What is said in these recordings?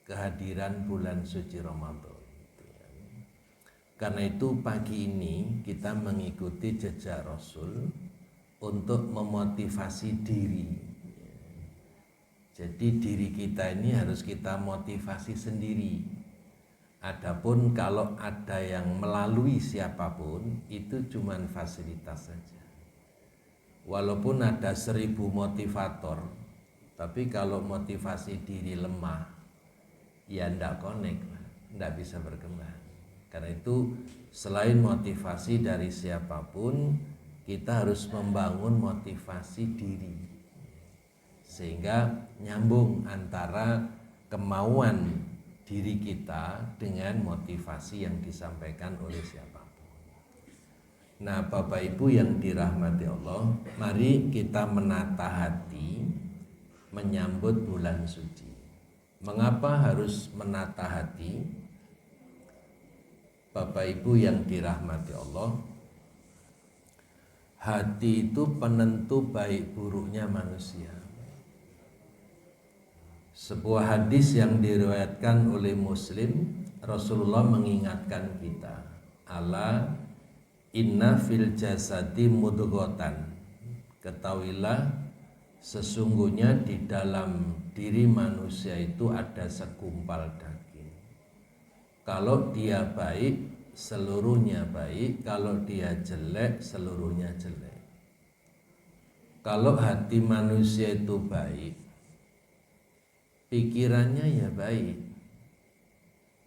kehadiran bulan suci Ramadan. Karena itu pagi ini kita mengikuti jejak Rasul untuk memotivasi diri. Jadi diri kita ini harus kita motivasi sendiri. Adapun kalau ada yang melalui siapapun, itu cuman fasilitas saja. Walaupun ada 1000 motivator, tapi kalau motivasi diri lemah, ya ndak connect, ndak bisa berkembang. Karena itu selain motivasi dari siapapun, kita harus membangun motivasi diri, sehingga nyambung antara kemauan diri kita dengan motivasi yang disampaikan oleh siapapun. Nah, Bapak Ibu yang dirahmati Allah, mari kita menata hati menyambut bulan suci. Mengapa harus menata hati? Bapak Ibu yang dirahmati Allah, hati itu penentu baik buruknya manusia. Sebuah hadis yang diriwayatkan oleh Muslim, Rasulullah mengingatkan kita, ala inna fil jasadi mudghatan. Ketahuilah sesungguhnya di dalam diri manusia itu ada segumpal daging. Kalau dia baik, seluruhnya baik. Kalau dia jelek, seluruhnya jelek. Kalau hati manusia itu baik, pikirannya ya baik,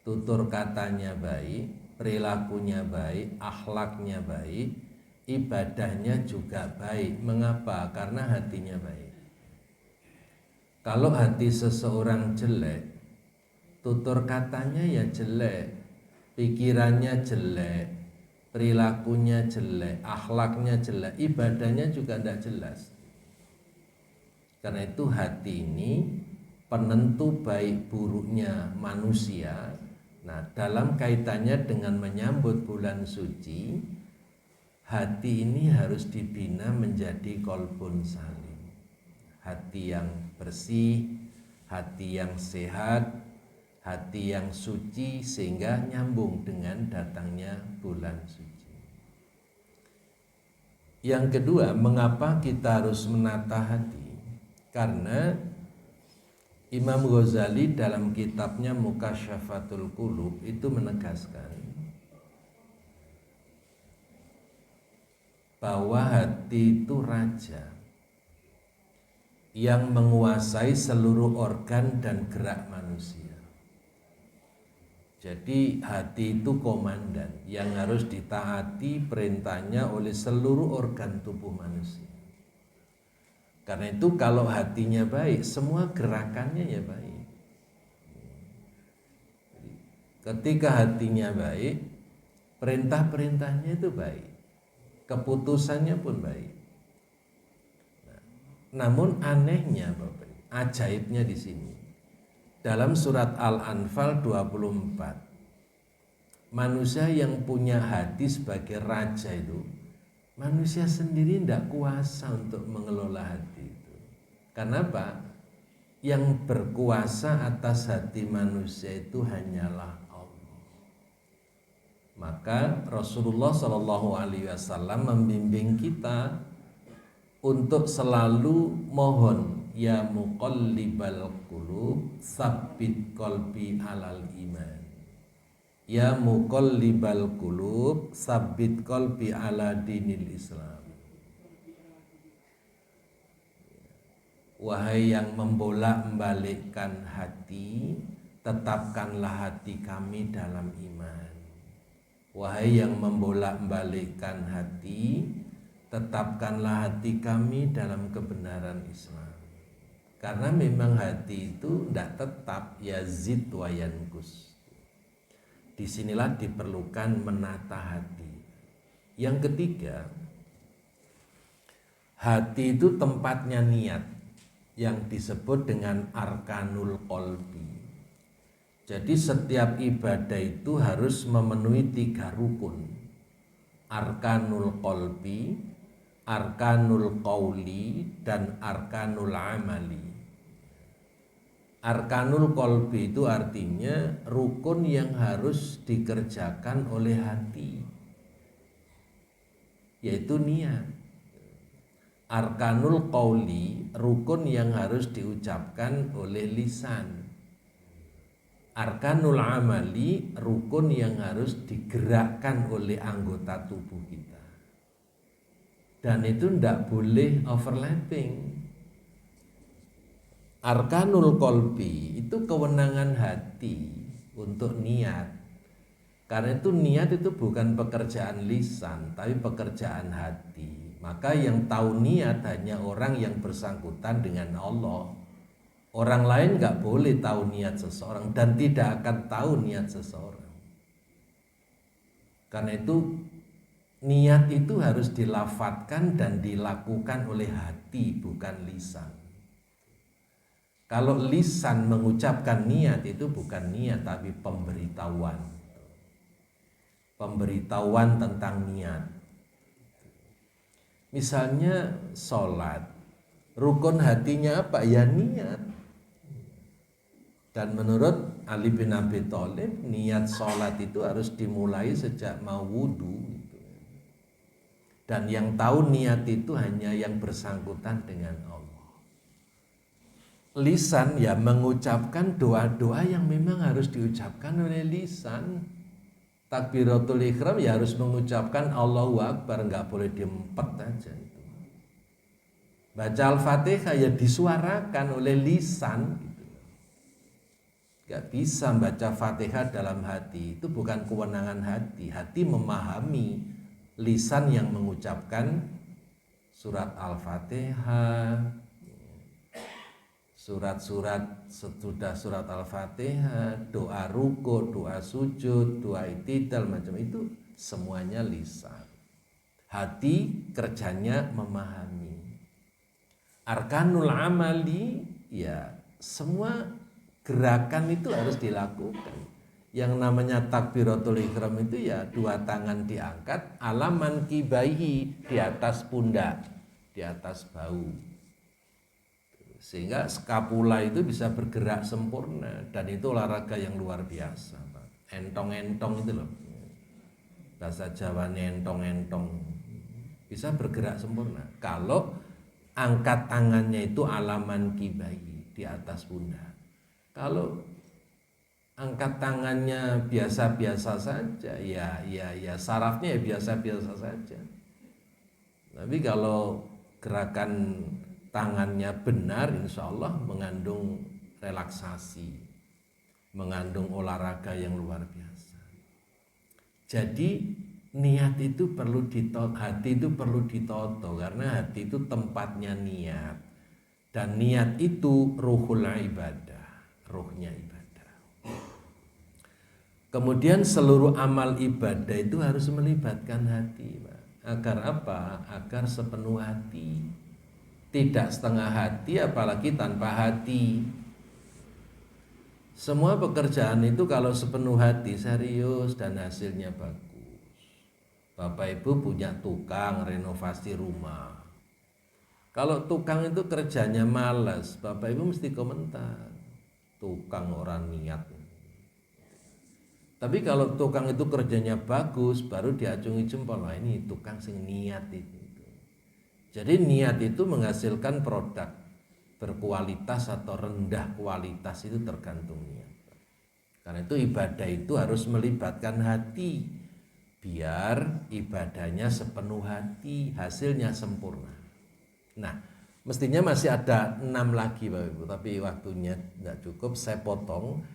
tutur katanya baik, perilakunya baik, akhlaknya baik, ibadahnya juga baik. Mengapa? Karena hatinya baik. Kalau hati seseorang jelek, tutur katanya ya jelek, pikirannya jelek, perilakunya jelek, akhlaknya jelek, ibadahnya juga tidak jelas. Karena itu hati ini penentu baik buruknya manusia. Nah, dalam kaitannya dengan menyambut bulan suci, hati ini harus dibina menjadi qalbun salim, hati yang bersih, hati yang sehat, hati yang suci, sehingga nyambung dengan datangnya bulan suci. Yang kedua, mengapa kita harus menata hati? Karena Imam Ghazali dalam kitabnya Mukasyafatul Qulub itu menegaskan bahwa hati itu raja yang menguasai seluruh organ dan gerak manusia. Jadi hati itu komandan yang harus ditaati perintahnya oleh seluruh organ tubuh manusia. Karena itu kalau hatinya baik, semua gerakannya ya baik. Ketika hatinya baik, perintah-perintahnya itu baik, keputusannya pun baik. Namun anehnya Bapak, ajaibnya di sini. Dalam surat Al-Anfal 24, manusia yang punya hati sebagai raja itu, manusia sendiri tidak kuasa untuk mengelola hati itu. Kenapa? Yang berkuasa atas hati manusia itu hanyalah Allah. Maka Rasulullah SAW membimbing kita untuk selalu mohon, ya muqallibal qulub tsabbit qalbi alal iman. Ya muqallibal qulub tsabbit qalbi ala dinil Islam. Wahai yang membolak-balikkan hati, tetapkanlah hati kami dalam iman. Wahai yang membolak-balikkan hati, tetapkanlah hati kami dalam kebenaran Islam. Karena memang hati itu tidak tetap, yazid wa yankus. Disinilah diperlukan menata hati. Yang ketiga, hati itu tempatnya niat yang disebut dengan arkanul qalbi. Jadi setiap ibadah itu harus memenuhi 3 rukun. Arkanul qalbi, arkanul qauli, dan arkanul amali. Arkanul kolbi itu artinya rukun yang harus dikerjakan oleh hati, yaitu niat. Arkanul qauli, rukun yang harus diucapkan oleh lisan. Arkanul amali, rukun yang harus digerakkan oleh anggota tubuh kita. Dan itu tidak boleh overlapping. Arkanul kolbi itu kewenangan hati untuk niat. Karena itu niat itu bukan pekerjaan lisan, tapi pekerjaan hati. Maka yang tahu niat hanya orang yang bersangkutan dengan Allah. Orang lain nggak boleh tahu niat seseorang dan tidak akan tahu niat seseorang. Karena itu niat itu harus dilafatkan dan dilakukan oleh hati, bukan lisan. Kalau lisan mengucapkan niat itu bukan niat tapi pemberitahuan. Pemberitahuan tentang niat. Misalnya sholat, rukun hatinya apa? Ya niat. Dan menurut Ali bin Abi Thalib, niat sholat itu harus dimulai sejak mau wudhu. Dan yang tahu niat itu hanya yang bersangkutan dengan Allah. Lisan ya mengucapkan doa-doa yang memang harus diucapkan oleh lisan. Takbiratul ihram ya harus mengucapkan Allahu Akbar, nggak boleh diempet aja itu. Baca Al-Fatihah ya disuarakan oleh lisan gitu. Nggak bisa baca Fatihah dalam hati, itu bukan kewenangan hati. Hati memahami, lisan yang mengucapkan surat Al-Fatihah, surat-surat sesudah surat Al-Fatihah, doa ruku, doa sujud, doa i'tidal, macam itu semuanya lisan. Hati kerjanya memahami. Arkanul amali, ya semua gerakan itu harus dilakukan. Yang namanya takbiratul ihram itu ya dua tangan diangkat, alaman kibaihi, di atas pundak, di atas bahu. Sehingga skapula itu bisa bergerak sempurna. Dan itu olahraga yang luar biasa, Pak. Entong-entong itu loh, bahasa Jawa entong-entong, bisa bergerak sempurna kalau angkat tangannya itu alaman kibai, di atas pundak. Kalau angkat tangannya biasa-biasa saja, ya sarafnya ya biasa-biasa saja. Tapi kalau gerakan tangannya benar, insya Allah mengandung relaksasi, mengandung olahraga yang luar biasa. Jadi niat itu perlu ditoto, hati itu perlu ditoto, karena hati itu tempatnya niat. Dan niat itu ruhul ibadah, ruhnya ibadah. Kemudian seluruh amal ibadah itu harus melibatkan hati, Pak. Agar apa? Agar sepenuh hati. Tidak setengah hati, apalagi tanpa hati. Semua pekerjaan itu kalau sepenuh hati, serius dan hasilnya bagus. Bapak Ibu punya tukang renovasi rumah. Kalau tukang itu kerjanya malas, Bapak Ibu mesti komentar, tukang orang niat. Tapi kalau tukang itu kerjanya bagus, baru diacungi jempol, wah ini tukang sing niat itu. Jadi niat itu menghasilkan produk berkualitas atau rendah kualitas, itu tergantung niat. Karena itu ibadah itu harus melibatkan hati, biar ibadahnya sepenuh hati, hasilnya sempurna. Nah, mestinya masih ada 6 lagi Bapak Ibu, tapi waktunya tidak cukup, saya potong.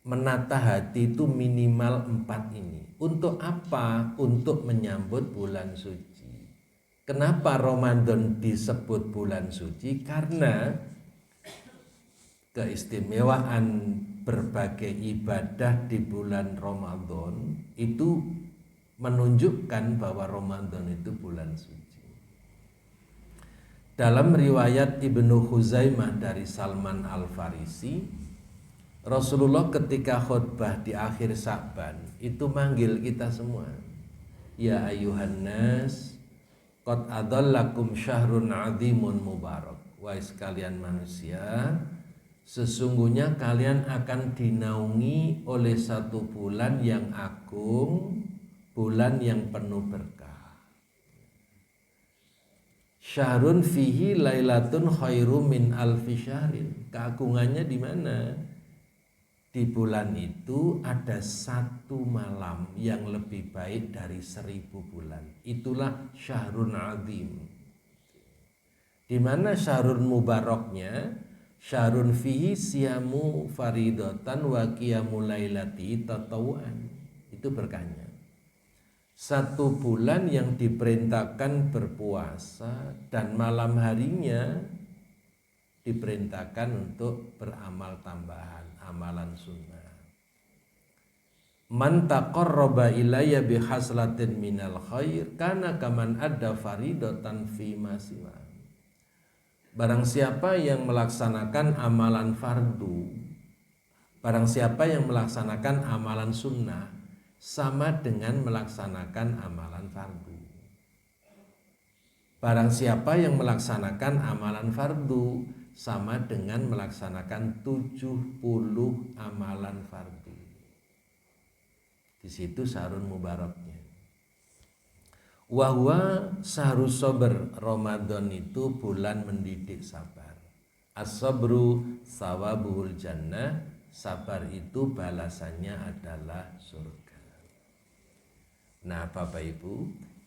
Menata hati itu minimal 4 ini. Untuk apa? Untuk menyambut bulan suci. Kenapa Ramadan disebut bulan suci? Karena keistimewaan berbagai ibadah di bulan Ramadan itu menunjukkan bahwa Ramadan itu bulan suci. Dalam riwayat Ibnu Khuzaimah dari Salman Al-Farisi, Rasulullah ketika khutbah di akhir Sya'ban itu manggil kita semua, ya ayuhan nas, qad adallakum syahrun azimun mubarak. Wahai sekalian manusia, Sesungguhnya kalian akan dinaungi oleh satu bulan yang agung, bulan yang penuh berkah. Syahrun fihi lailatun khairum min alfi syahrin. Keagungannya di mana? Di bulan itu ada satu malam yang lebih baik dari 1000 bulan. Itulah syahrun azim. Di mana syahrun mubaraknya? Syahrun fihi siyamu faridatan wa qiyamul lailati tatawuan. Itu berkahnya. Satu bulan yang diperintahkan berpuasa dan malam harinya diperintahkan untuk beramal tambahan, amalan sunnah. Man taqarraba ilayya bihaslatin minal khair kana kaman adda faridatan fi masiwa. Barang siapa yang melaksanakan amalan fardu, barang siapa yang melaksanakan amalan sunnah, sama dengan melaksanakan amalan fardu. Barang siapa yang melaksanakan amalan fardu, sama dengan melaksanakan 70 amalan fardu. Di situ syahrul mubaraknya. Wahwa syahrus sabr, Ramadan itu bulan mendidik sabar. As-sabru sawabuhul jannah, sabar itu balasannya adalah surga. Nah Bapak Ibu,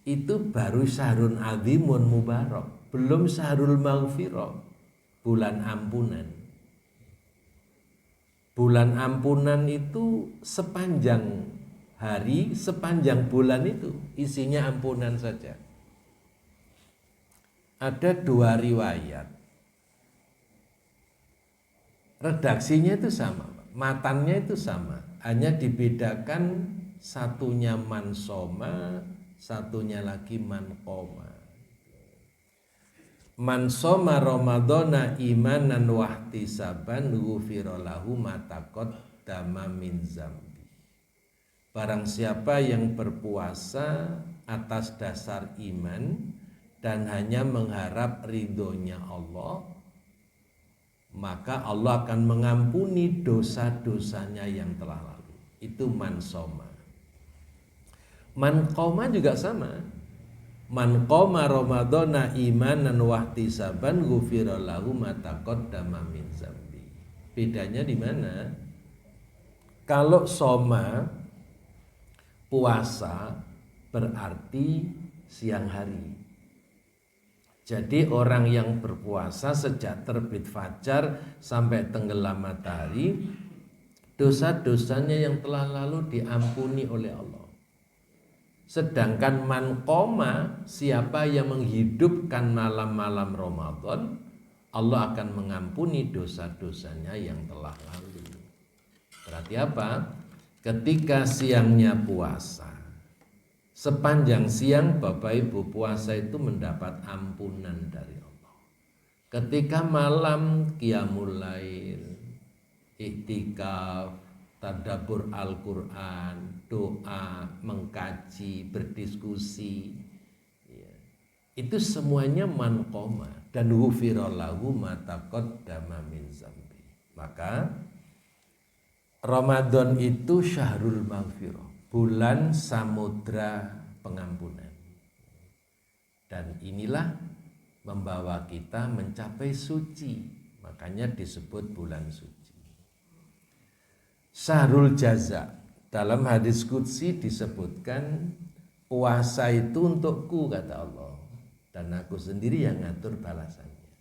itu baru syahrun azimun mubarak, belum syahrul maghfirah, bulan ampunan. Bulan ampunan itu sepanjang hari, sepanjang bulan itu isinya ampunan saja. Ada 2 riwayat, redaksinya itu sama, matannya itu sama, hanya dibedakan satunya man soma, satunya lagi man qoma. Man soma ramadhana imanan wahtisaban ghufira lahu ma taqaddama min dzambi. Barang siapa yang berpuasa atas dasar iman dan hanya mengharap ridhonya Allah, maka Allah akan mengampuni dosa-dosanya yang telah lalu. Itu man soma. Man qoma juga sama. Man qoma ramadhana imanan wahtisaban ghufira lahu ma taqaddama min dzambi. Bedanya di mana? Kalau soma, puasa, berarti siang hari. Jadi orang yang berpuasa sejak terbit fajar sampai tenggelam matahari, dosa-dosanya yang telah lalu diampuni oleh Allah. Sedangkan man qoma, siapa yang menghidupkan malam-malam Ramadan, Allah akan mengampuni dosa-dosanya yang telah lalu. Berarti apa? Ketika siangnya puasa, sepanjang siang Bapak Ibu puasa itu mendapat ampunan dari Allah. Ketika malam qiyamul lail, iktikaf, tadabbur Al-Quran, doa, mengkaji, berdiskusi, ya, itu semuanya man qoma dan ghufira lahu ma taqaddama min dzambi. Maka Ramadan itu syahrul maghfirah, bulan samudra pengampunan. Dan inilah membawa kita mencapai suci, makanya disebut bulan suci. Syahrul jaza, dalam hadis qudsi disebutkan puasa itu untukku kata Allah, dan aku sendiri yang ngatur balasannya.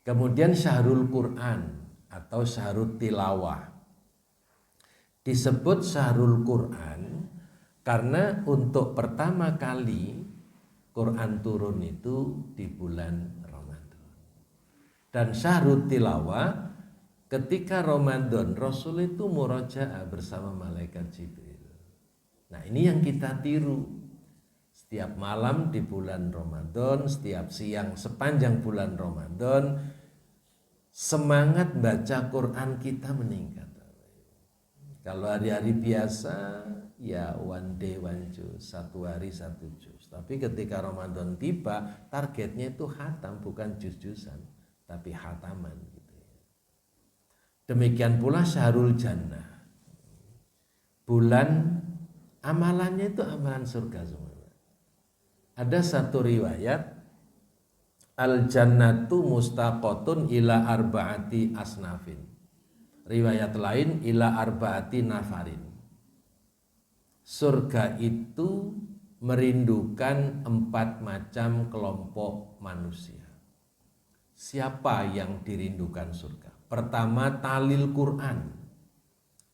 Kemudian syahrul Quran atau syahrul tilawah, disebut syahrul Quran karena untuk pertama kali Quran turun itu di bulan Ramadan. Dan syahrul tilawah, ketika Ramadan Rasul itu murajaah bersama malaikat Jibril. Nah ini yang kita tiru. Setiap malam di bulan Ramadan, setiap siang sepanjang bulan Ramadan, semangat baca Quran kita meningkat. Kalau hari-hari biasa ya one day one juz, satu hari satu juz. Tapi ketika Ramadan tiba, targetnya itu khatam, bukan juz-juzan, tapi khataman gitu. Demikian pula syahrul jannah. Bulan amalannya itu amalan surga semua. Ada satu riwayat, al jannatu mustaqotun ila arbaati asnafin. Riwayat lain ila arbaati nafarin. Surga itu merindukan 4 macam kelompok manusia. Siapa yang dirindukan surga? Pertama, talil Quran,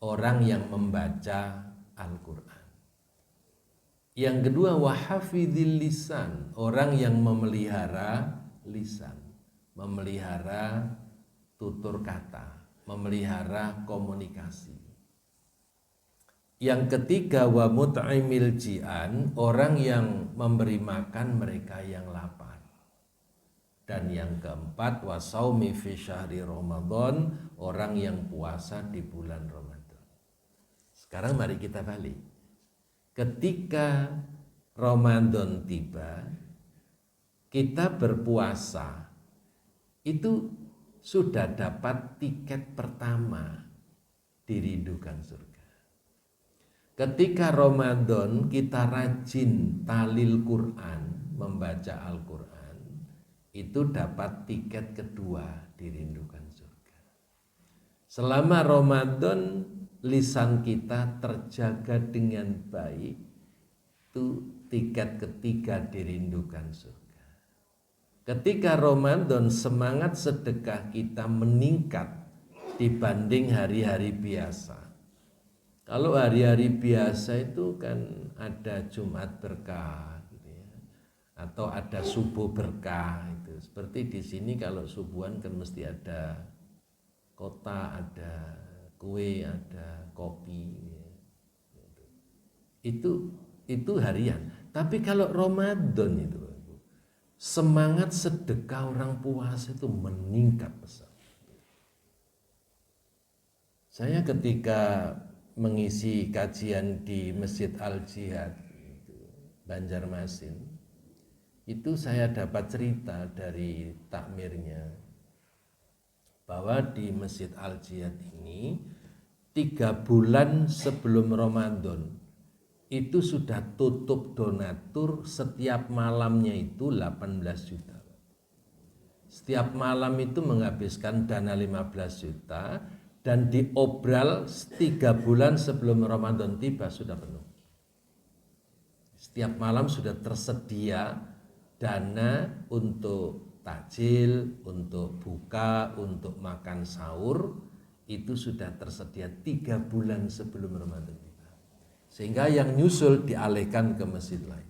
orang yang membaca Al-Quran. Yang kedua, wahafidhil lisan, orang yang memelihara lisan, memelihara tutur kata, memelihara komunikasi. Yang ketiga, wa mut'imil ji'an, orang yang memberi makan mereka yang lapar. Dan yang keempat, wa saumi fi syahri Ramadan, orang yang puasa di bulan Ramadan. Sekarang mari kita balik. Ketika Ramadan tiba, kita berpuasa, itu sudah dapat tiket pertama dirindukan surga. Ketika Ramadan kita rajin talil Quran, membaca Al-Quran, itu dapat tiket kedua dirindukan surga. Selama Ramadan lisan kita terjaga dengan baik, itu tiket ketiga dirindukan surga. Ketika Ramadan semangat sedekah kita meningkat dibanding hari-hari biasa. Kalau hari-hari biasa itu kan ada Jumat berkah gitu ya, atau ada subuh berkah itu. Seperti di sini kalau subuhan kan mesti ada kota, ada kue, ada kopi. Itu harian. Tapi kalau Ramadan itu semangat sedekah orang puasa itu meningkat pesat. Saya ketika mengisi kajian di Masjid Al-Jihad Banjarmasin, itu saya dapat cerita dari takmirnya bahwa di Masjid Al-Jihad ini 3 bulan sebelum Ramadan itu sudah tutup donatur, setiap malamnya itu 18 juta. Setiap malam itu menghabiskan dana 15 juta. Dan diobral 3 bulan sebelum Ramadan tiba sudah penuh. Setiap malam sudah tersedia dana untuk takjil, untuk buka, untuk makan sahur. Itu sudah tersedia 3 bulan sebelum Ramadan tiba. Sehingga yang nyusul dialihkan ke masjid lain.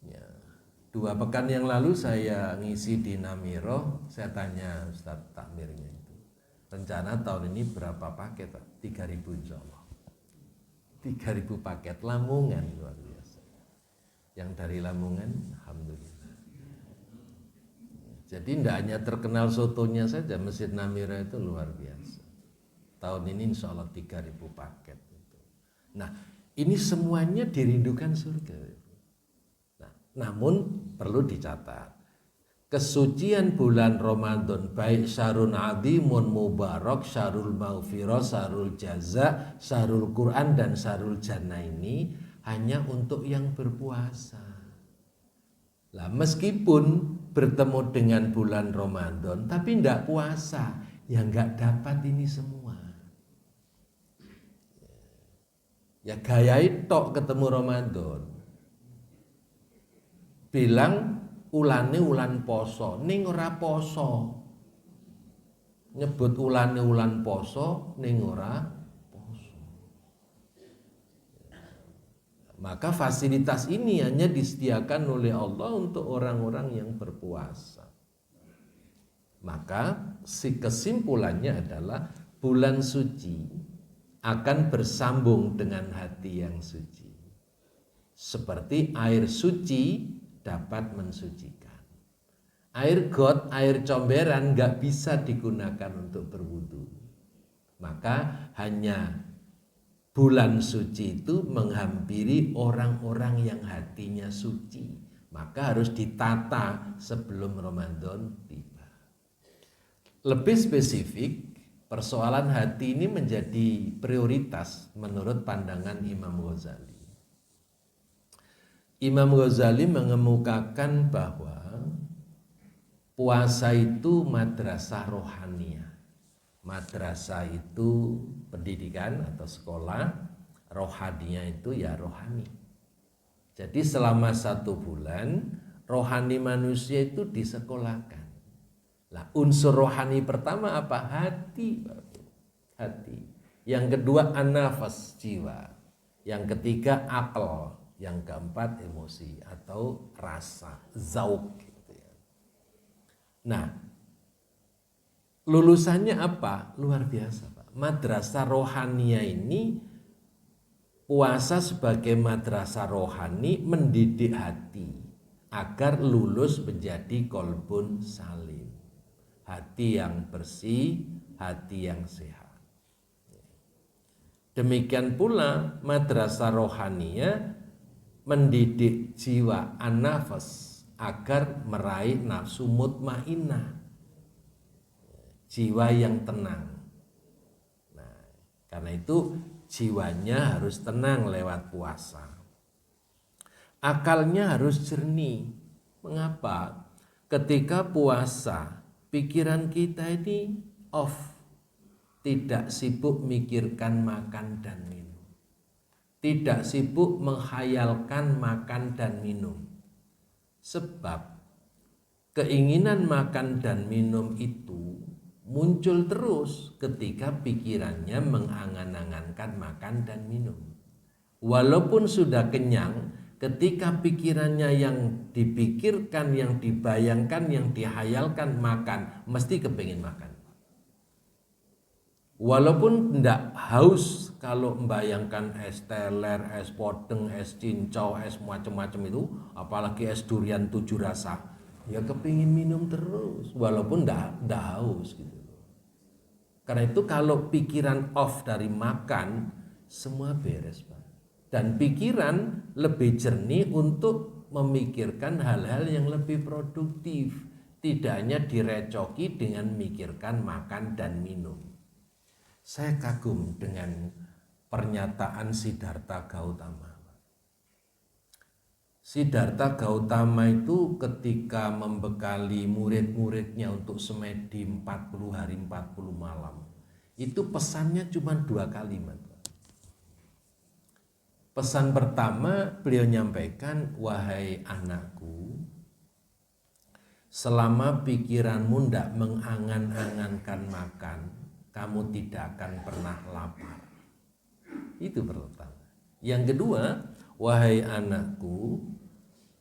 Ya. 2 pekan yang lalu saya ngisi di Namiro, saya tanya Ustaz takmirnya. Rencana tahun ini berapa paket? 3.000 insya Allah. 3.000 paket Lamongan, luar biasa. Yang dari Lamongan, alhamdulillah. Jadi tidak hanya terkenal sotonya saja, Masjid Namira itu luar biasa. Tahun ini insya Allah 3.000 paket. Nah, ini semuanya dirindukan surga. Nah, namun perlu dicatat. Kesucian bulan Ramadan, baik syahrul azimun mubarak, syahrul maghfirah, syahrul jaza, syahrul Quran dan syahrul jannah ini hanya untuk yang berpuasa. Lah meskipun bertemu dengan bulan Ramadan tapi tidak puasa, ya nggak dapat ini semua. Ya gaya tok ketemu Ramadan. Bilang ulane ulan poso, ning ora poso. Nyebut ulane ulan poso, ning ora poso. Maka fasilitas ini hanya disediakan oleh Allah untuk orang-orang yang berpuasa. Maka si kesimpulannya adalah bulan suci akan bersambung dengan hati yang suci. Seperti air suci dapat mensucikan. Air got, air comberan gak bisa digunakan untuk berwudu. Maka hanya bulan suci itu menghampiri orang-orang yang hatinya suci. Maka harus ditata sebelum Ramadan tiba. Lebih spesifik, persoalan hati ini menjadi prioritas menurut pandangan Imam Ghazali. Imam Ghazali mengemukakan bahwa puasa itu madrasah rohaniyah. Madrasah itu pendidikan atau sekolah, rohaniyah itu ya rohani. Jadi selama 1 bulan rohani manusia itu disekolahkan. Lah unsur rohani pertama apa? Hati. Hati. Yang kedua an-nafas, jiwa. Yang ketiga akal. Yang keempat emosi atau rasa, zauk gitu ya. Nah, lulusannya apa? Luar biasa, Pak. Madrasah rohania ini, puasa sebagai madrasah rohani mendidik hati agar lulus menjadi qalbun salim. Hati yang bersih, hati yang sehat. Demikian pula madrasah rohania mendidik jiwa an-nafas agar meraih nafsu mutmainnah, jiwa yang tenang. Nah, karena itu jiwanya harus tenang lewat puasa. Akalnya harus jernih. Mengapa? Ketika puasa, pikiran kita ini off, tidak sibuk mikirkan makan dan minum, tidak sibuk menghayalkan makan dan minum. Sebab keinginan makan dan minum itu muncul terus ketika pikirannya mengangan-angankan makan dan minum. Walaupun sudah kenyang, ketika pikirannya yang dipikirkan, yang dibayangkan, yang dihayalkan makan, mesti kepingin makan. Walaupun tidak haus, kalau membayangkan es teler, es podeng, es cincau, es macam-macam itu, apalagi es durian 7 rasa, ya kepingin minum terus, walaupun tidak haus gitu. Karena itu kalau pikiran off dari makan, semua beres, Pak. Dan pikiran lebih jernih untuk memikirkan hal-hal yang lebih produktif, tidak hanya direcoki dengan memikirkan makan dan minum. Saya kagum dengan pernyataan Siddhartha Gautama. Siddhartha Gautama itu ketika membekali murid-muridnya untuk semedi 40 hari 40 malam, itu pesannya cuma 2 kalimat. Pesan pertama beliau nyampaikan, wahai anakku, selama pikiranmu tidak mengangan-angankan makan, kamu tidak akan pernah lapar. Itu pertama. Yang kedua, wahai anakku,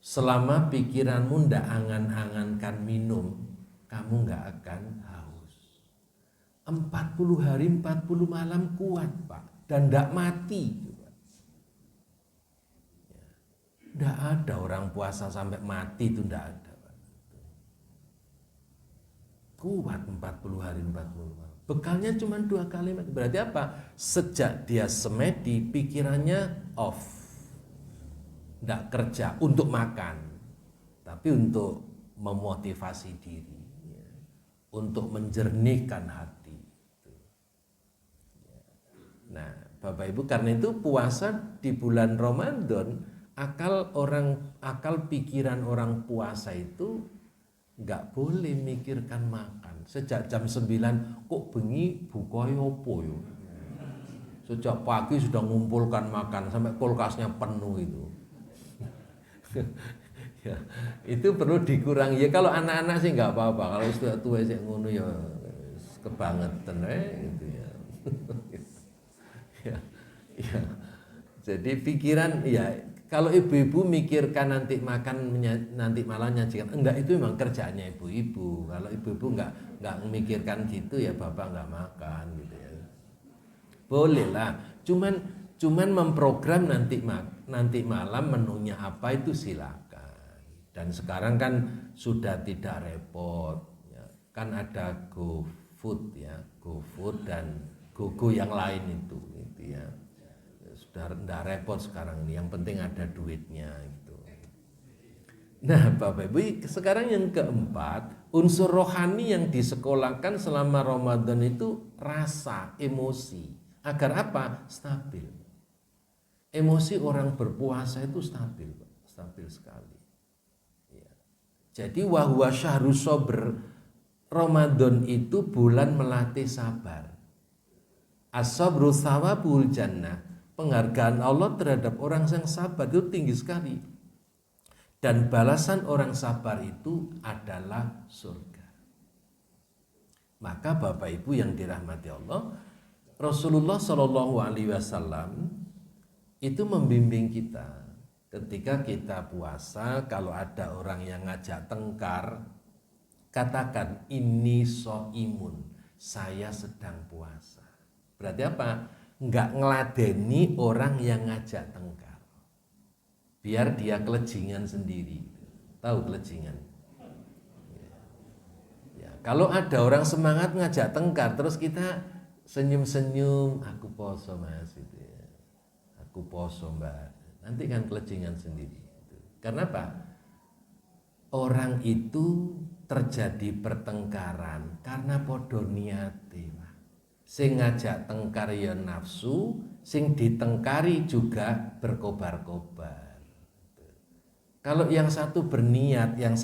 selama pikiranmu tidak angan-angankan minum, kamu nggak akan haus. 40 hari 40 malam kuat, Pak, dan tidak mati. Tidak ada orang puasa sampai mati, itu tidak ada, Pak. Kuat 40 hari 40 malam. Bekalnya cuma 2 kalimat. Berarti apa? Sejak dia semedi, pikirannya off. Tidak kerja untuk makan, tapi untuk memotivasi diri, untuk menjernihkan hati. Nah, Bapak Ibu, karena itu puasa di bulan Ramadan, akal pikiran orang puasa itu nggak boleh mikirkan makan. Sejak jam 9 kok bengi buka opo yo. Sejak pagi sudah ngumpulkan makan sampai kulkasnya penuh itu. Ya, itu perlu dikurangi. Ya kalau anak-anak sih nggak apa-apa. Kalau sudah tua sih ngono ya kebangetan gitu ya. Ya. Jadi pikiran ya, kalau ibu-ibu mikirkan nanti makan, nanti malah nyajikan, enggak, itu memang kerjaannya ibu-ibu. Kalau ibu-ibu enggak memikirkan gitu ya bapak enggak makan gitu ya. Boleh lah, cuman memprogram nanti malam menunya apa itu silakan. Dan sekarang kan sudah tidak repot ya. Kan ada GoFood ya, GoFood dan GoGo yang lain itu gitu ya. Sudah tidak repot sekarang ini, yang penting ada duitnya gitu. Nah Bapak Ibu, sekarang yang keempat, Unsur rohani yang disekolahkan selama Ramadan itu rasa, emosi. Agar apa? Stabil. Emosi orang berpuasa itu stabil, stabil sekali. Ya. Jadi wahwa syahrus sabr, Ramadan itu bulan melatih sabar. As-sabru thawabul jannah. Penghargaan Allah terhadap orang yang sabar itu tinggi sekali. Dan balasan orang sabar itu adalah surga. Maka Bapak Ibu yang dirahmati Allah, Rasulullah Shallallahu Alaihi Wasallam itu membimbing kita ketika kita puasa. Kalau ada orang yang ngajak tengkar, katakan ini soimun, saya sedang puasa. Berarti apa? Enggak ngeladeni orang yang ngajak tengkar, biar dia kelejingan sendiri. Tahu kelejingan? Ya, kalau ada orang semangat ngajak tengkar terus kita senyum-senyum, aku poso mas, gitu ya. Aku poso mbak, nanti kan kelejingan sendiri. Karena apa? Orang itu terjadi pertengkaran karena podo niate. Sing ngajak tengkar ya nafsu, sing ditengkari juga berkobar-kobar. Kalau yang satu berniat, yang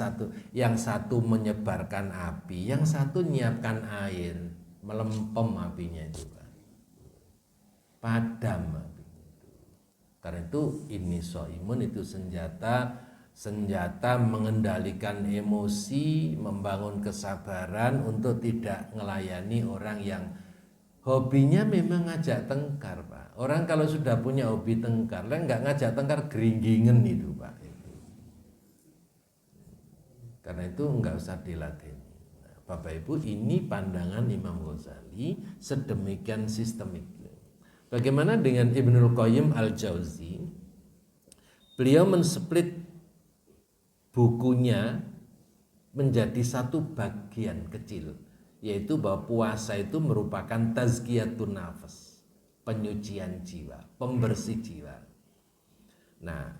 satu menyebarkan api, yang satu nyiapkan air, melempem apinya itu, Pak. Padam apinya itu. Karena itu ini soimun, itu senjata mengendalikan emosi, membangun kesabaran untuk tidak melayani orang yang hobinya memang ngajak tengkar, Pak. Orang kalau sudah punya hobi tengkar, nggak ngajak tengkar geringgingen itu, Pak. Karena itu nggak usah dilatih. Nah, Bapak Ibu, ini pandangan Imam Ghazali sedemikian sistemik. Bagaimana dengan Ibnul Qayyim Al-Jauzi? Beliau mensplit bukunya menjadi satu bagian kecil, yaitu bahwa puasa itu merupakan tazkiyatun nafas, penyucian jiwa, pembersih jiwa. Nah,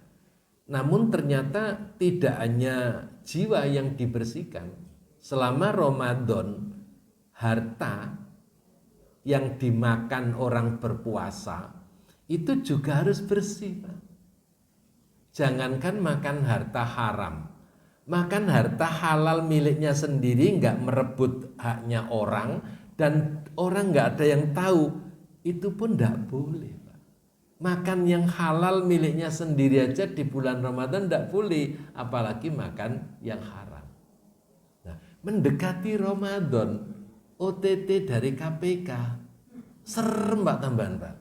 namun ternyata tidak hanya jiwa yang dibersihkan. Selama Ramadan, harta yang dimakan orang berpuasa itu juga harus bersih, Pak. Jangankan makan harta haram, makan harta halal miliknya sendiri, nggak merebut haknya orang, dan orang nggak ada yang tahu, itu pun nggak boleh, Pak. Makan yang halal miliknya sendiri aja di bulan Ramadan nggak boleh, apalagi makan yang haram. Nah, mendekati Ramadan, OTT dari KPK, serem Pak tambahan, Pak.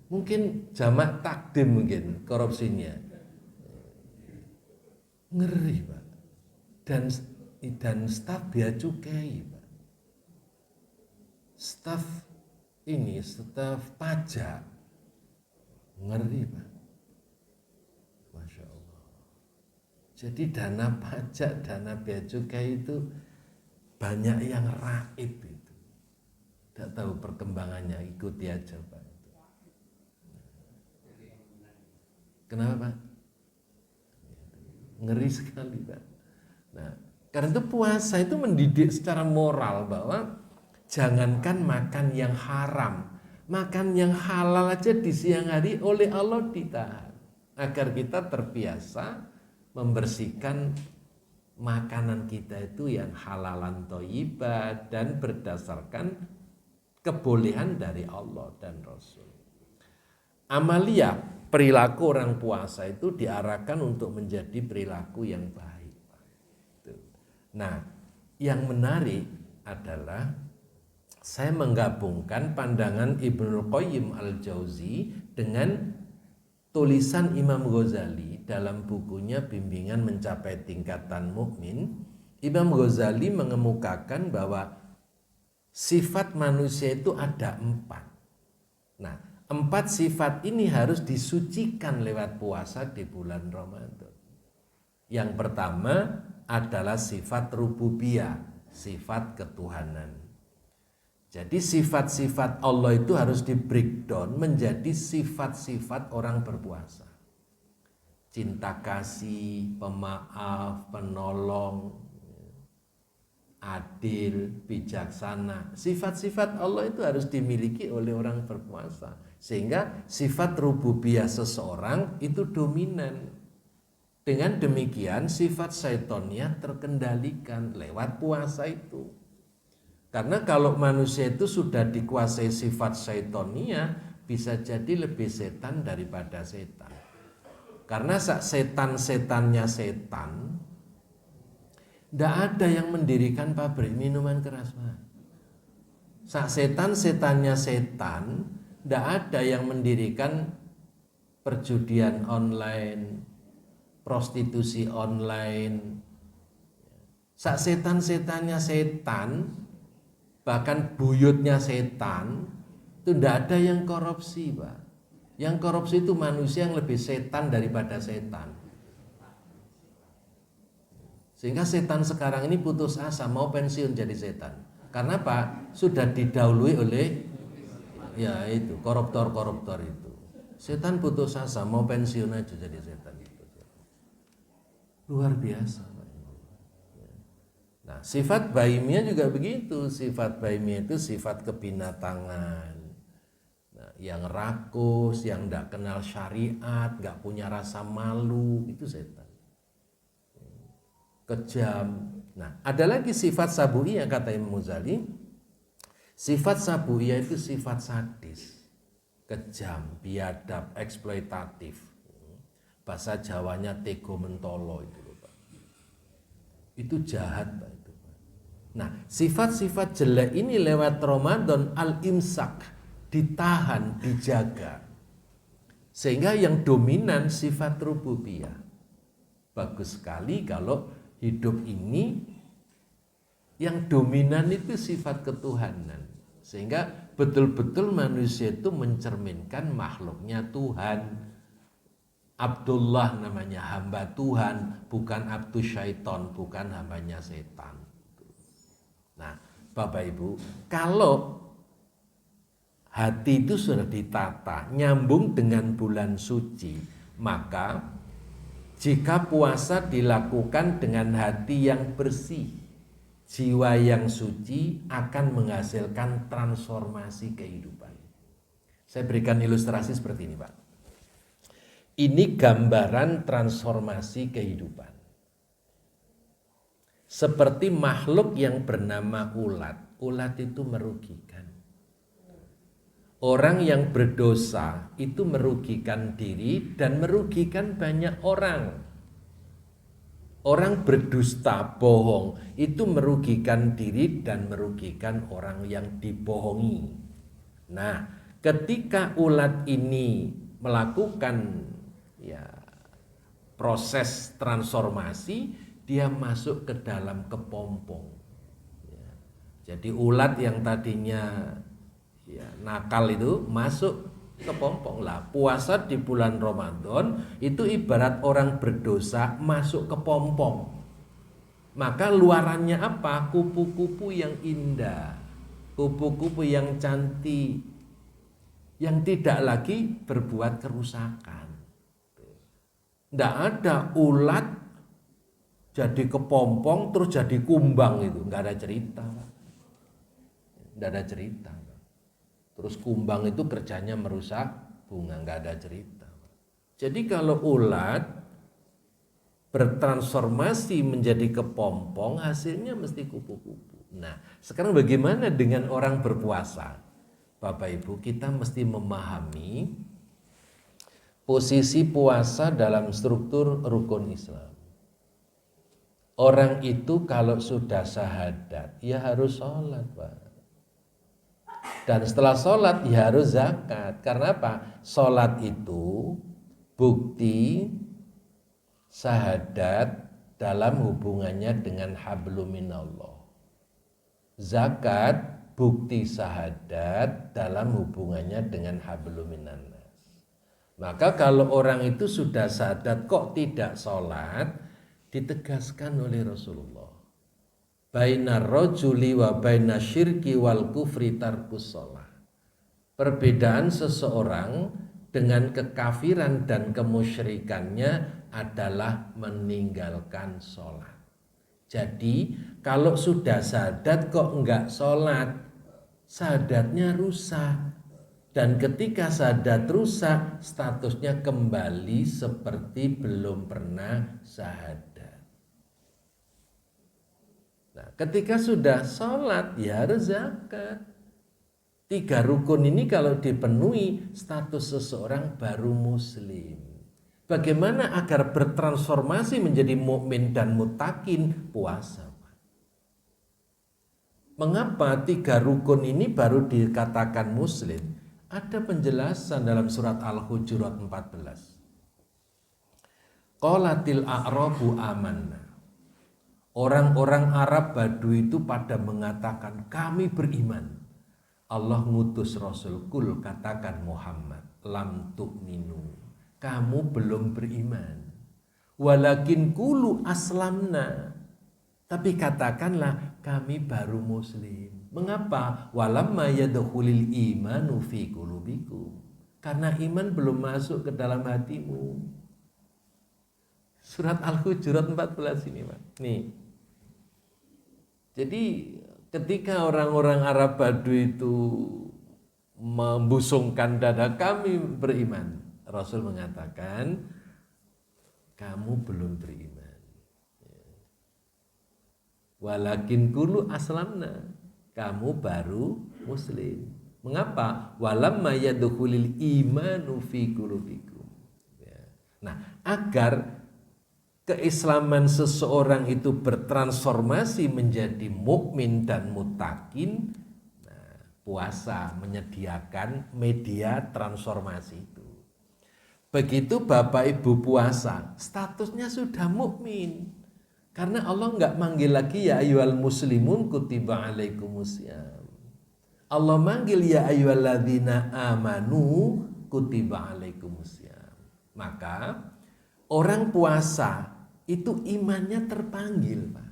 Mungkin jamak takdim, mungkin korupsinya. Ngeri, Pak. Dan staf bea cukai, Pak. Staf pajak. Ngeri, Pak. Masya Allah. Jadi dana pajak, dana bea cukai itu banyak yang raib itu. Tidak tahu perkembangannya, ikuti aja, Pak. Kenapa, Pak? Ngeri sekali, Pak. Nah, karena itu puasa itu mendidik secara moral bahwa jangankan makan yang haram, makan yang halal aja di siang hari oleh Allah ditahan, agar kita terbiasa membersihkan makanan kita itu yang halalan thayyibah dan berdasarkan kebolehan dari Allah dan Rasul. Amalia, perilaku orang puasa itu diarahkan untuk menjadi perilaku yang baik. Nah, yang menarik adalah saya menggabungkan pandangan Ibnul Qayyim Al-Jauzi dengan tulisan Imam Ghazali dalam bukunya Bimbingan Mencapai Tingkatan Mukmin. Imam Ghazali mengemukakan bahwa sifat manusia itu ada 4. Nah, 4 sifat ini harus disucikan lewat puasa di bulan Ramadan. Yang pertama adalah sifat rububiyah, sifat ketuhanan. Jadi sifat-sifat Allah itu harus di breakdown menjadi sifat-sifat orang berpuasa. Cinta kasih, pemaaf, penolong. adil, bijaksana. Sifat-sifat Allah itu harus dimiliki oleh orang berpuasa. Sehingga sifat rububiyah seseorang itu dominan. Dengan demikian sifat syaitonnya terkendalikan lewat puasa itu. Karena kalau manusia itu sudah dikuasai sifat syaitonnya, bisa jadi lebih setan daripada setan. Karena setan-setannya setan, tidak ada yang mendirikan pabrik minuman keras. Setan-setannya setan, tidak ada yang mendirikan perjudian online, prostitusi online. Setan-setannya setan, bahkan buyutnya setan, itu tidak ada yang korupsi, Pak. Yang korupsi itu manusia yang lebih setan daripada setan. Sehingga setan sekarang ini putus asa mau pensiun jadi setan. Karena apa? Sudah didahului oleh ya itu koruptor-koruptor itu. Setan putus asa mau pensiun aja jadi setan. Luar biasa. Nah, sifat bahimiyah juga begitu. Sifat bahimiyah itu sifat kebinatangan. Nah, yang rakus, yang tidak kenal syariat, nggak punya rasa malu, itu setan. Kejam. Nah, ada lagi sifat sabuiyah kata Imam Ghazali. Sifat sabuiyah itu sifat sadis, kejam, biadab, eksploitatif. Bahasa Jawanya tego mentolo itu, Pak. Itu jahat, Pak. Nah, sifat-sifat jelek ini lewat Ramadan al-imsak, ditahan, dijaga. Sehingga yang dominan sifat rububiyah. Bagus sekali kalau hidup ini yang dominan itu sifat ketuhanan. Sehingga betul-betul manusia itu mencerminkan makhluknya Tuhan. Abdullah namanya, hamba Tuhan, bukan abdus syaiton, bukan hambanya setan. Nah, Bapak Ibu, kalau hati itu sudah ditata, nyambung dengan bulan suci, maka jika puasa dilakukan dengan hati yang bersih, jiwa yang suci akan menghasilkan transformasi kehidupan. Saya berikan ilustrasi seperti ini, Pak. Ini gambaran transformasi kehidupan. Seperti makhluk yang bernama ulat. Ulat itu merugikan. Orang yang berdosa itu merugikan diri dan merugikan banyak orang. Orang berdusta, bohong, itu merugikan diri dan merugikan orang yang dibohongi. Nah, ketika ulat ini melakukan proses transformasi, dia masuk ke dalam kepompong. Jadi ulat yang tadinya nakal itu masuk ke pompong lah. Puasa di bulan Ramadan itu ibarat orang berdosa masuk ke pompong. Maka luarannya apa? Kupu-kupu yang indah, kupu-kupu yang cantik, yang tidak lagi berbuat kerusakan. Tidak ada ulat jadi kepompong terus jadi kumbang, itu nggak ada cerita, nggak ada cerita. Terus kumbang itu kerjanya merusak bunga, nggak ada cerita. Jadi kalau ulat bertransformasi menjadi kepompong, hasilnya mesti kupu-kupu. Nah, sekarang bagaimana dengan orang berpuasa? Bapak Ibu, kita mesti memahami posisi puasa dalam struktur rukun Islam. Orang itu kalau sudah syahadat, ya harus sholat, Pak. Dan setelah sholat, ya harus zakat. Karena apa? Sholat itu bukti syahadat dalam hubungannya dengan hablum minallah. Zakat bukti syahadat dalam hubungannya dengan hablum minannas. Maka kalau orang itu sudah syahadat kok tidak sholat, ditegaskan oleh Rasulullah, bainar rajuli wa bainas syirki wal kufri tarkus shalah. Perbedaan seseorang dengan kekafiran dan kemusyrikannya adalah meninggalkan sholat. Jadi kalau sudah syahadat kok enggak sholat, syahadatnya rusak. Dan ketika syahadat rusak, statusnya kembali seperti belum pernah syahadat. Nah, ketika sudah sholat, ya harus zakat. 3 rukun ini kalau dipenuhi, status seseorang baru muslim. Bagaimana agar bertransformasi menjadi mukmin dan muttaqin? Puasa. Mengapa 3 rukun ini baru dikatakan muslim? Ada penjelasan dalam surat Al-Hujurat 14. Qalatil a'rabu amanna. Orang-orang Arab Badui itu pada mengatakan kami beriman. Allah ngutus Rasul, kul katakan Muhammad, lam tu'minu. Kamu belum beriman. Walakin kulu aslamna. Tapi katakanlah kami baru muslim. Mengapa? Walamma yadkhulil imanu fi qulubikum. Karena iman belum masuk ke dalam hatimu. Surat Al-Hujurat 14 ini, Pak. Nih. Jadi ketika orang-orang Arab Badui itu membusungkan dada, kami beriman, Rasul mengatakan kamu belum beriman. Walakin kulu aslamna. Kamu baru muslim. Mengapa? Walamma yadkhulil imanu fi qulubikum. Nah, agar keislaman seseorang itu bertransformasi menjadi mukmin dan muttaqin, nah, puasa menyediakan media transformasi itu. Begitu Bapak Ibu puasa, statusnya sudah mukmin. Karena Allah nggak manggil lagi ya ayyuhal muslimun kutiba alaikumusiyam. Allah manggil ya ayyuhalladzina amanu kutiba alaikumusiyam. Maka orang puasa itu imannya terpanggil, Pak.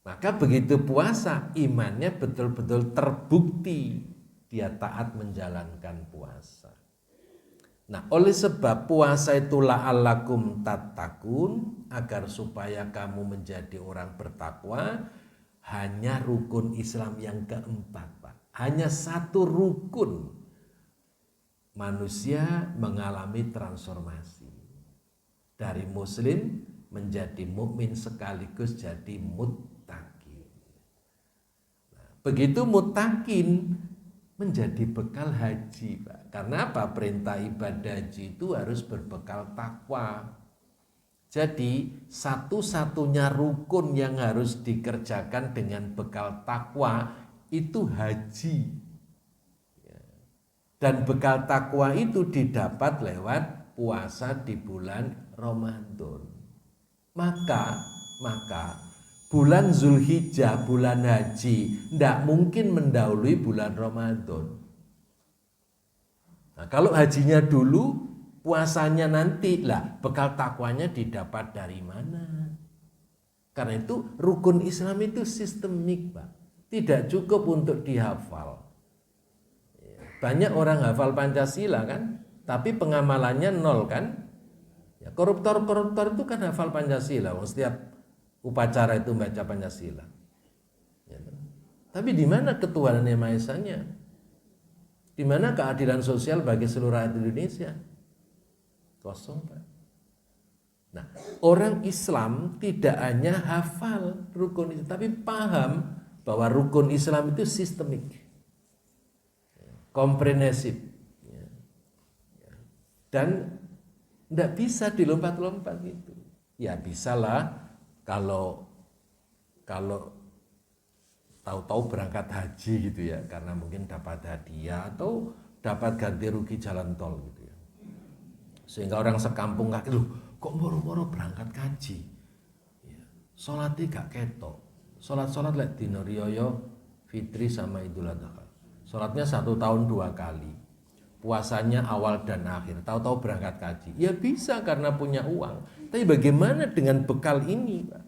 Maka begitu puasa, imannya betul-betul terbukti. Dia taat menjalankan puasa. Nah, oleh sebab puasa itu la'allakum tattaqun, agar supaya kamu menjadi orang bertakwa, hanya rukun Islam yang keempat, Pak. Hanya 1 rukun manusia mengalami transformasi. Dari muslim menjadi mukmin sekaligus jadi muttaqin. Nah, begitu muttaqin menjadi bekal haji, Pak. Karena apa? Perintah ibadah haji itu harus berbekal takwa. Jadi satu-satunya rukun yang harus dikerjakan dengan bekal takwa itu haji. Dan bekal takwa itu didapat lewat puasa di bulan Ramadan. Maka bulan Zulhijjah, bulan haji, tidak mungkin mendahului bulan Ramadan. Nah, kalau hajinya dulu, puasanya nanti, lah bekal takwanya didapat dari mana? Karena itu rukun Islam itu sistemik, Pak. Tidak cukup untuk dihafal. Banyak orang hafal Pancasila kan, tapi pengamalannya nol kan? Ya, koruptor-koruptor itu kan hafal Pancasila, setiap upacara itu baca Pancasila. Ya, tapi di mana ketuhanan Yang Maha Esa-nya? Di mana keadilan sosial bagi seluruh rakyat Indonesia? Kosong, Pak. Nah, orang Islam tidak hanya hafal rukun Islam, tapi paham bahwa rukun Islam itu sistemik, komprehensif, dan tidak bisa dilompat-lompat gitu. Ya bisalah kalau tahu-tahu berangkat haji gitu ya, karena mungkin dapat hadiah atau dapat ganti rugi jalan tol gitu ya. Sehingga orang sekampung kaget, loh kok moro-moro berangkat haji? Ya, sholatnya gak ketok. Sholat lek dino riyo fitri sama Idul Adha. Sholatnya 1 tahun 2 kali. Puasanya awal dan akhir. Tahu-tahu berangkat haji. Ya bisa karena punya uang. Tapi bagaimana dengan bekal ini, Pak?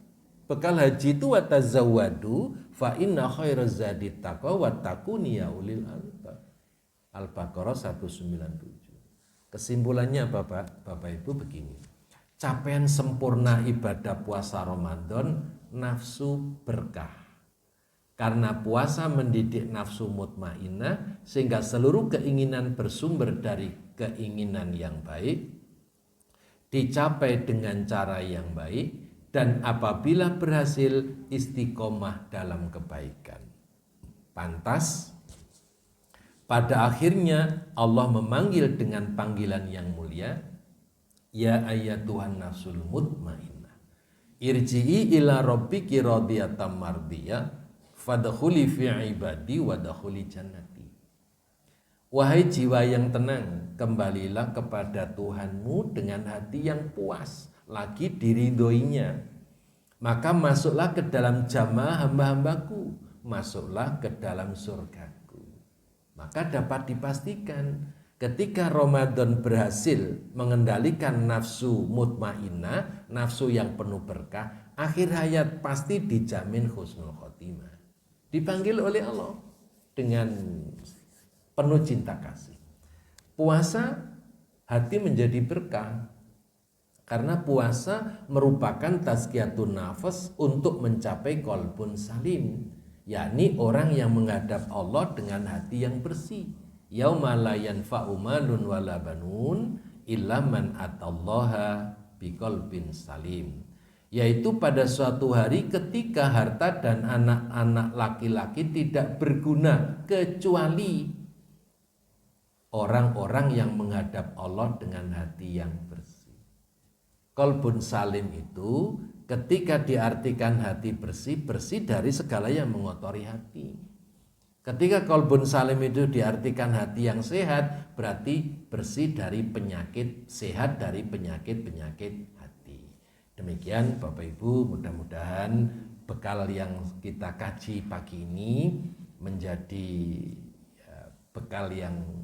Bekal haji itu watazawwadu fa inna khairaz zadi taqwa wattaquni ya ulil albab. Al-Baqarah 197. Kesimpulannya Bapak Ibu begini. capaian sempurna ibadah puasa Ramadan nafsu berkah. Karena puasa mendidik nafsu mutmainnah sehingga seluruh keinginan bersumber dari keinginan yang baik, dicapai dengan cara yang baik, dan apabila berhasil istiqomah dalam kebaikan. Pantas pada akhirnya Allah memanggil dengan panggilan yang mulia, ya ayyatuhan nafsul mutmainnah irji'i ila rabbiki radiyatan mardiyah fadkhuli fi ibadi wadkhuli jannati. Wahai jiwa yang tenang, kembalilah kepada Tuhanmu dengan hati yang puas, lagi diridhoinya. Maka masuklah ke dalam jamaah hamba-hambaku, masuklah ke dalam surgaku. Maka dapat dipastikan ketika Ramadan berhasil mengendalikan nafsu mutmainnah, nafsu yang penuh berkah, akhir hayat pasti dijamin husnul khotimah. Dipanggil oleh Allah dengan penuh cinta kasih. Puasa hati menjadi berkah karena puasa merupakan tazkiyatun nafas untuk mencapai qalbun salim, yakni orang yang menghadap Allah dengan hati yang bersih. Yauma la yanfa'u malun wala banun illa man atallaha biqalbin salim. Yaitu pada suatu hari ketika harta dan anak-anak laki-laki tidak berguna kecuali orang-orang yang menghadap Allah dengan hati yang bersih. Qalbun salim itu ketika diartikan hati bersih, bersih dari segala yang mengotori hati. Ketika qalbun salim itu diartikan hati yang sehat, berarti bersih dari penyakit, sehat dari penyakit-penyakit hati. Demikian Bapak Ibu, mudah-mudahan bekal yang kita kaji pagi ini menjadi bekal yang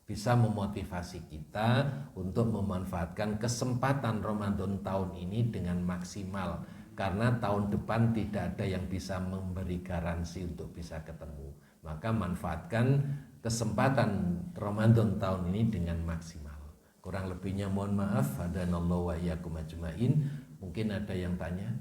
bisa memotivasi kita untuk memanfaatkan kesempatan Ramadan tahun ini dengan maksimal, karena tahun depan tidak ada yang bisa memberi garansi untuk bisa ketemu. Maka manfaatkan kesempatan Ramadan tahun ini dengan maksimal. Kurang lebihnya mohon maaf. Hadanallahu wa iyyakum ajmain. Mungkin ada yang tanya.